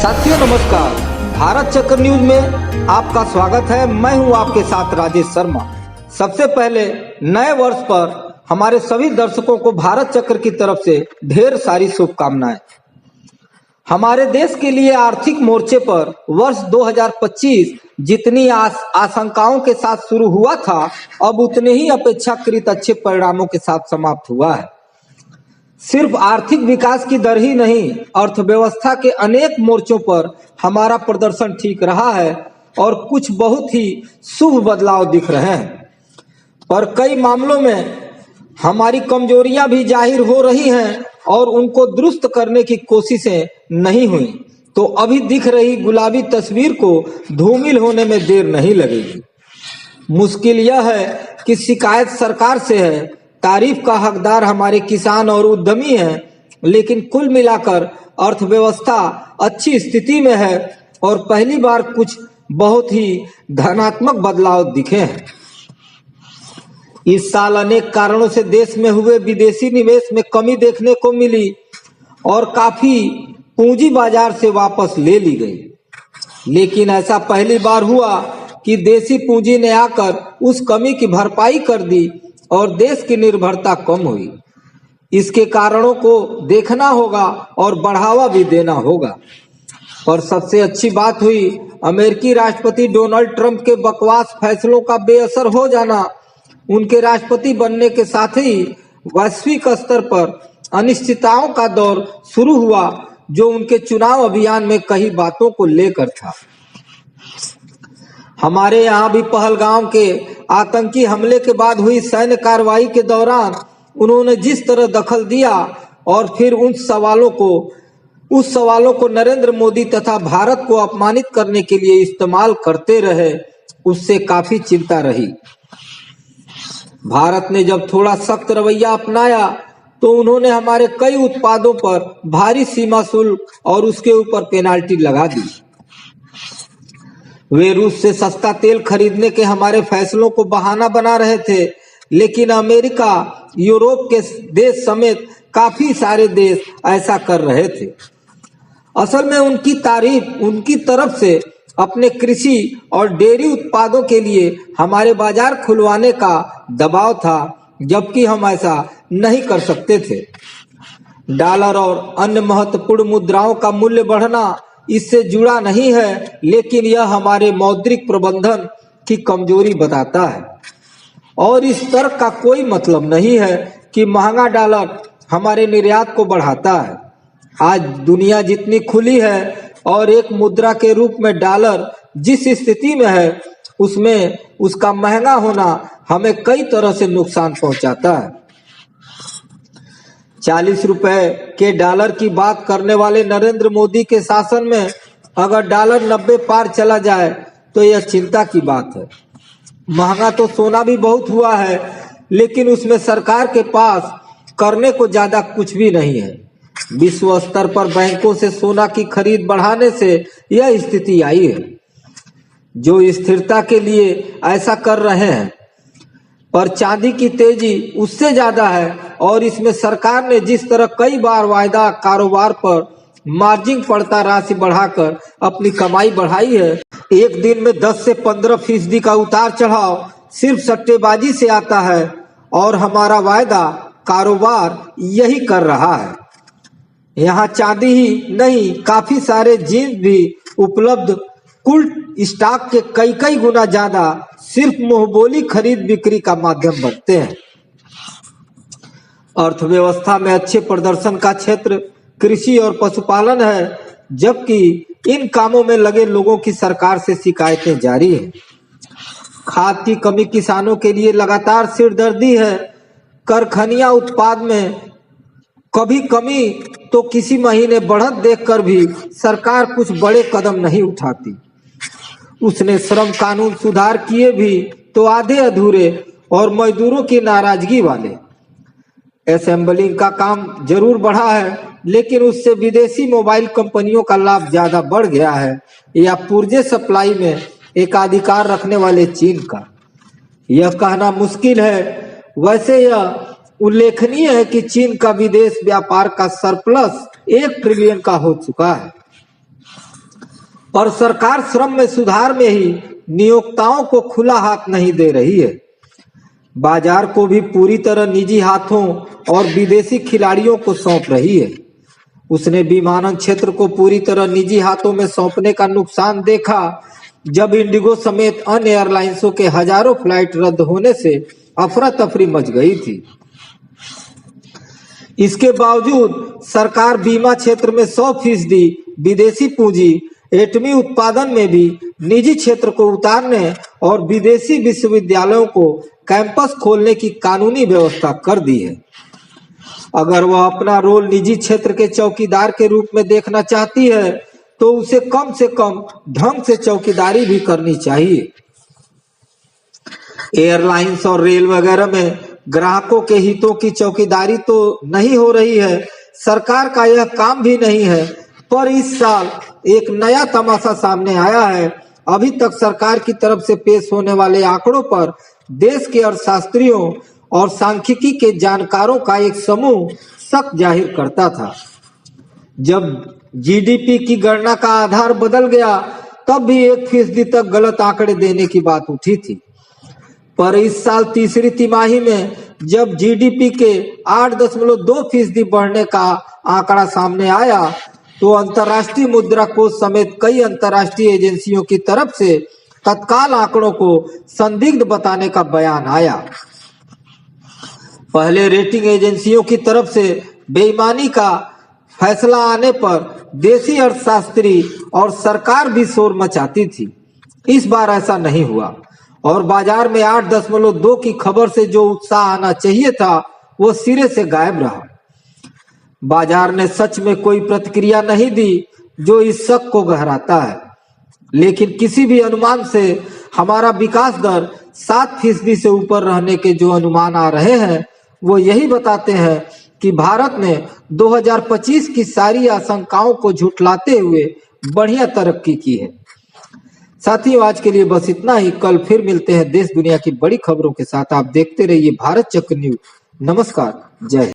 साथियों नमस्कार, भारत चक्र न्यूज में आपका स्वागत है। मैं हूं आपके साथ राजेश शर्मा। सबसे पहले नए वर्ष पर हमारे सभी दर्शकों को भारत चक्र की तरफ से ढेर सारी शुभकामनाएं। हमारे देश के लिए आर्थिक मोर्चे पर वर्ष 2025 जितनी आशंकाओं के साथ शुरू हुआ था, अब उतने ही अपेक्षाकृत अच्छे परिणामों के साथ समाप्त हुआ है। सिर्फ आर्थिक विकास की दर ही नहीं, अर्थव्यवस्था के अनेक मोर्चों पर हमारा प्रदर्शन ठीक रहा है और कुछ बहुत ही शुभ बदलाव दिख रहे हैं। पर कई मामलों में हमारी कमजोरियां भी जाहिर हो रही हैं और उनको दुरुस्त करने की कोशिशें नहीं हुई, तो अभी दिख रही गुलाबी तस्वीर को धूमिल होने में देर नहीं लगेगी। मुश्किल यह है कि शिकायत सरकार से है, तारीफ का हकदार हमारे किसान और उद्यमी हैं, लेकिन कुल मिलाकर अर्थव्यवस्था अच्छी स्थिति में है और पहली बार कुछ बहुत ही धनात्मक बदलाव दिखे हैं। इस साल अनेक कारणों से देश में हुए विदेशी निवेश में कमी देखने को मिली और काफी पूंजी बाजार से वापस ले ली गई, लेकिन ऐसा पहली बार हुआ कि देशी पूंजी ने आकर उस कमी की भरपाई कर दी और देश की निर्भरता कम हुई। इसके कारणों को देखना होगा और बढ़ावा भी देना होगा। और सबसे अच्छी बात हुई अमेरिकी राष्ट्रपति डोनाल्ड ट्रंप के बकवास फैसलों का बेअसर हो जाना। उनके राष्ट्रपति बनने के साथ ही वैश्विक स्तर पर अनिश्चितताओं का दौर शुरू हुआ, जो उनके चुनाव अभियान में कई बातों को लेकर था। हमारे यहाँ भी पहलगाम के आतंकी हमले के बाद हुई सैन्य कार्रवाई के दौरान उन्होंने जिस तरह दखल दिया और फिर उस सवालों को नरेंद्र मोदी तथा भारत को अपमानित करने के लिए इस्तेमाल करते रहे, उससे काफी चिंता रही। भारत ने जब थोड़ा सख्त रवैया अपनाया तो उन्होंने हमारे कई उत्पादों पर भारी सीमा शुल्क और उसके ऊपर पेनाल्टी लगा दी। वे रूस से सस्ता तेल खरीदने के हमारे फैसलों को बहाना बना रहे थे, लेकिन अमेरिका, यूरोप के देश समेत काफी सारे देश ऐसा कर रहे थे। असल में उनकी तारीफ उनकी तरफ से अपने कृषि और डेयरी उत्पादों के लिए हमारे बाजार खुलवाने का दबाव था, जबकि हम ऐसा नहीं कर सकते थे। डॉलर और अन्य महत्वपूर्ण मुद्राओं का मूल्य बढ़ना इससे जुड़ा नहीं है, लेकिन यह हमारे मौद्रिक प्रबंधन की कमजोरी बताता है। और इस तर्क का कोई मतलब नहीं है कि महंगा डॉलर हमारे निर्यात को बढ़ाता है। आज दुनिया जितनी खुली है और एक मुद्रा के रूप में डॉलर जिस स्थिति में है, उसमें उसका महंगा होना हमें कई तरह से नुकसान पहुंचाता है। 40 रुपए के डॉलर की बात करने वाले नरेंद्र मोदी के शासन में अगर डॉलर 90 पार चला जाए तो यह चिंता की बात है। महंगा तो सोना भी बहुत हुआ है, लेकिन उसमें सरकार के पास करने को ज्यादा कुछ भी नहीं है। विश्व स्तर पर बैंकों से सोना की खरीद बढ़ाने से यह स्थिति आई है। जो स्थिरता के लिए ऐसा कर रहे हैं, पर चांदी की तेजी उससे ज्यादा है और इसमें सरकार ने जिस तरह कई बार वायदा कारोबार पर मार्जिन पड़ता राशि बढ़ाकर अपनी कमाई बढ़ाई है, एक दिन में 10 से 15% का उतार चढ़ाव सिर्फ सट्टेबाजी से आता है और हमारा वायदा कारोबार यही कर रहा है। यहाँ चांदी ही नहीं, काफी सारे जींस भी उपलब्ध कुल स्टॉक के कई गुना ज्यादा सिर्फ मुंहबोली खरीद बिक्री का माध्यम बनते हैं। अर्थव्यवस्था में अच्छे प्रदर्शन का क्षेत्र कृषि और पशुपालन है, जबकि इन कामों में लगे लोगों की सरकार से शिकायतें जारी है। खाद की कमी किसानों के लिए लगातार सिरदर्दी है। कारखानिया उत्पाद में कभी कमी तो किसी महीने बढ़त देखकर भी सरकार कुछ बड़े कदम नहीं उठाती। उसने श्रम कानून सुधार किए भी तो आधे अधूरे और मजदूरों की नाराजगी वाले। असेंबलिंग का काम जरूर बढ़ा है, लेकिन उससे विदेशी मोबाइल कंपनियों का लाभ ज्यादा बढ़ गया है, या पुर्जे सप्लाई में एकाधिकार रखने वाले चीन का। यह कहना मुश्किल है। वैसे यह उल्लेखनीय है कि चीन का विदेश व्यापार का सरप्लस 1 ट्रिलियन का हो चुका है। पर सरकार श्रम में सुधार में ही नियोक्ताओं को खुला हाथ नहीं दे रही है, बाजार को भी पूरी तरह निजी हाथों और विदेशी खिलाड़ियों को सौंप रही है। उसने विमानन क्षेत्र को पूरी तरह निजी हाथों में सौंपने का नुकसान देखा जब इंडिगो समेत अन्य एयरलाइंसों के हजारों फ्लाइट रद्द होने से अफरा तफरी मच गई थी। इसके बावजूद सरकार बीमा क्षेत्र में 100% विदेशी पूंजी, एटमी उत्पादन में भी निजी क्षेत्र को उतारने और विदेशी विश्वविद्यालयों को कैंपस खोलने की कानूनी व्यवस्था कर दी है। अगर वह अपना रोल निजी क्षेत्र के चौकीदार के रूप में देखना चाहती है तो उसे कम से कम ढंग से चौकीदारी भी करनी चाहिए। एयरलाइंस और रेल वगैरह में ग्राहकों के हितों की चौकीदारी तो नहीं हो रही है, सरकार का यह काम भी नहीं है। पर इस साल एक नया तमाशा सामने आया है। अभी तक सरकार की तरफ से पेश होने वाले आंकड़ों पर देश के अर्थशास्त्रियों और सांख्यिकी के जानकारों का एक समूह शक जाहिर करता था। जब जीडीपी की गणना का आधार बदल गया तब भी 1% तक गलत आंकड़े देने की बात उठी थी। पर इस साल तीसरी तिमाही में जब जीडीपी के 8.2% बढ़ने का आंकड़ा सामने आया तो अंतर्राष्ट्रीय मुद्रा कोष समेत कई अंतर्राष्ट्रीय एजेंसियों की तरफ से तत्काल आंकड़ों को संदिग्ध बताने का बयान आया। पहले रेटिंग एजेंसियों की तरफ से बेईमानी का फैसला आने पर देशी अर्थशास्त्री और सरकार भी शोर मचाती थी। इस बार ऐसा नहीं हुआ और बाजार में 8.2 की खबर से जो उत्साह आना चाहिए था वो सिरे से गायब रहा। बाजार ने सच में कोई प्रतिक्रिया नहीं दी जो इस शक को गहराता है। लेकिन किसी भी अनुमान से हमारा विकास दर 7% से ऊपर रहने के जो अनुमान आ रहे हैं वो यही बताते हैं कि भारत ने 2025 की सारी आशंकाओं को झुठलाते हुए बढ़िया तरक्की की है। साथियों, आज के लिए बस इतना ही। कल फिर मिलते हैं देश दुनिया की बड़ी खबरों के साथ। आप देखते रहिए भारत चक्र न्यूज। नमस्कार, जय हिंद।